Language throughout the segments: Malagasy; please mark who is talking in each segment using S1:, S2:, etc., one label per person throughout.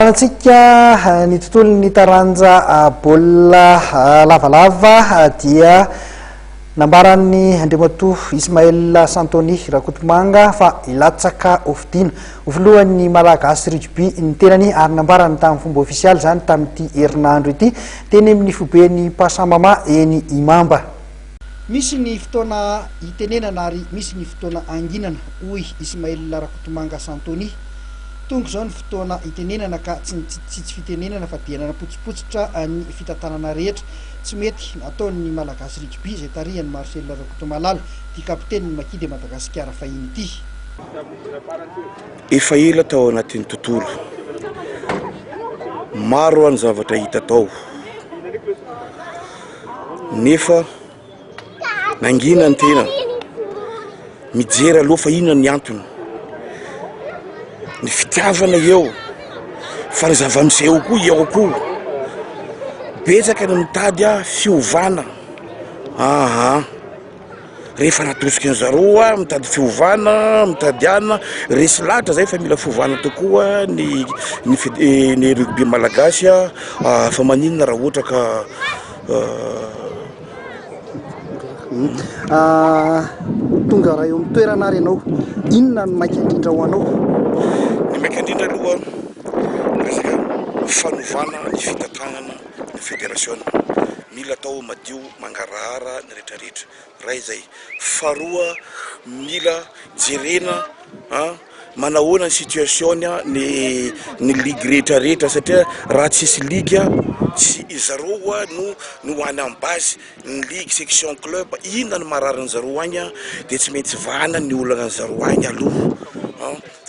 S1: Ambarantsika ny tontolon'ny taranja baolina lavalava dia nambaran'ny Andriamatoa Ismaël Santony Rakotomanga fa ilatsaka ofidina voalohan'ny malagasy rugby ny tenany ary nambarany tamin'ny fomba ofisialy zany tamin'ity herinandro ity teny amin'ny foben'ny Pasamama eny Imamba. Misy ny fotoana itenenana ary misy ny fotoana anginana hoy Ismaël Rakotomanga Santony. Tonga zao ny fotoana itenenana ka tsy fitenenana fa dia nanapotsipotsitra ny fitantanana rehetra tsy mety ataon'ny malagasy rugby izay tarihany Marcel Rakotomalala ty kapiteny Makidy Madagasikara fahiny ity.
S2: Efa ela tao anatin'ny tontolo maro ny zavatra hita tao nefa nangina ny tena mijery aloha fa inona ny antony ny fitiavana eo fa ny zava-miseho koa eo koa betsaka ny mitady fiovana rehefa natosiky ny zaroa mitady fiovana mitady ana resy latra zay fa mila fiovana tokoa ny rugby malagasy fa maninona raha ohatra ka
S1: tonga raha eo amin'ny toerana ary ianao inona ny maika indrindra ho anao?
S2: Ny maika indrindra aloha resaka fanovana ny fitantanana ny fédération mila tao madio mangarahara ny rehetrarehetra raha izay faharoa mila jerena manahoana ny situation ny ligue rehetrarehetra satria raha tsisy ligue tsy zaroa no hoany amin'ny base ny ligue section club inona ny marary ny zaroa agny dia tsy maintsy vana ny olana ny zaroa agny aloha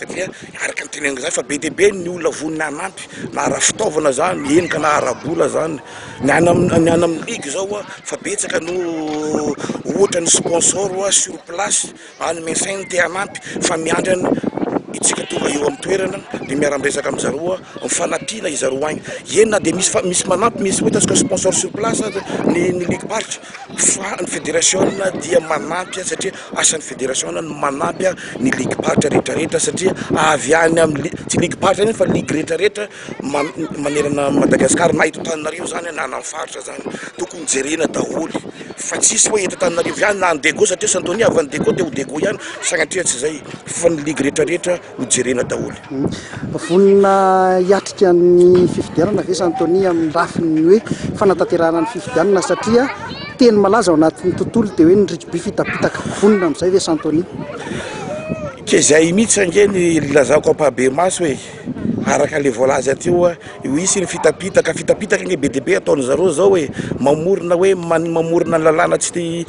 S2: satria araka ny tenenana zany fa be dia be ny olona vonina anampy na raha fitaovana zany enika na arabola zany ny any amin'ny ligue zao fa betsaka no ohatra ny sponsor sur place ny médecin te anampy fa miandrany itsika tonga eo amin'ny toerana dia miara-miresaka amin'ny zaroa mifanampiana i zaroa agny eny na dia misy manampy misy hoe tasika sponsor sur place ny ligue party fa ny fédération dia manampy satria asan'ny fédération ny manampy ny ligue party rehetrarehetra satria avy any amin'ny tsy ligue party fa ligue rehetrarehetra manerana Madagasikara na eto Antananarivo zany na amin'ny faritra zany tokony jerena daholo fa tsisy hoe eto Antananarivo ihany na Dego satria Santony avy ny Dego dia ho Dego ihany sagnatria tsy zay fa ny ligue rehetrarehetra ho jerena daholo.
S1: Vonina hiatrika ny fifidianana ve Santony amin'ny rafiny hoe fanatanterahana ny fifidianana satria teny malaza ao anatin'ny tontolo dia hoe ny rugby fitapitaka vonina amin'izay ve Santony?
S2: Ke zay mihitsy angeny lazako ampahabemaso hoe araka le voalaza teo isy ny fitapitaka ny be dia be ataony zareo zao hoe mamorona hoe mamorona ny lalàna tsy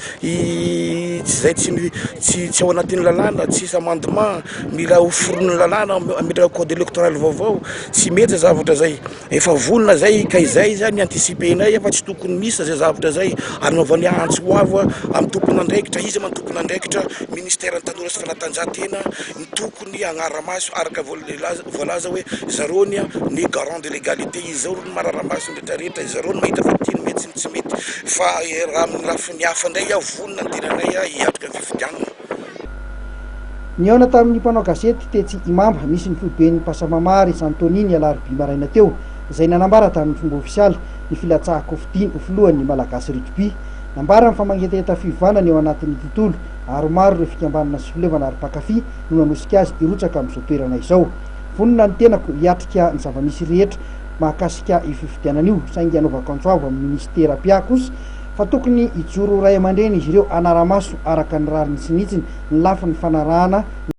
S2: zay tsy ao anatin'ny lalàna tsisy amendement mila hoforonin'ny lalàna ametraka code électoral vaovao tsy mety zavatra zay efa vonona zay ka izay zany anticipenay efa tsy tokony misy zay zavatra zay ary naovany antso hoavo amin'ny tompona andraikitra izy amin'ny tompona andraikitra ministère ny tanora sy fanatanjahantena ny tokony agnaramaso araka voalaza hoe zarony ny garant de l'égalité izy zao ny mararamaso rehetrarehetra zareo ny mahita fa tiany mety sy tsy mety fa raha amin'ny lafiny hafa indray vonina ny tenanay hiatrika ny fifidianana.
S1: Niaona tamin'ny mpanao gazety tetsy Imamba misy ny foben'ny Pasamama ry Santony ny alarobia maraina teo izay nanambara tamin'ny fomba ofisialy ny filatsahako filohan'ny malagasy rugby nambara ny famangetaheta fiovanana eo anatin'ny tontolo ary maro ireo fikambanana sy filevana ary mpakafy no nanosika azy hirotsaka amin'izao toerana izao. Vonina ny tenako hiatrika ny zava-misy rehetra mahakasika ififidianana io saingy anaovako antsoavo amin'ny ministera piakos fa tokony hijoro ray aman-dreny izy ireo anaramaso araka ny rariny sinitsiny ny lafin'ny fanarahana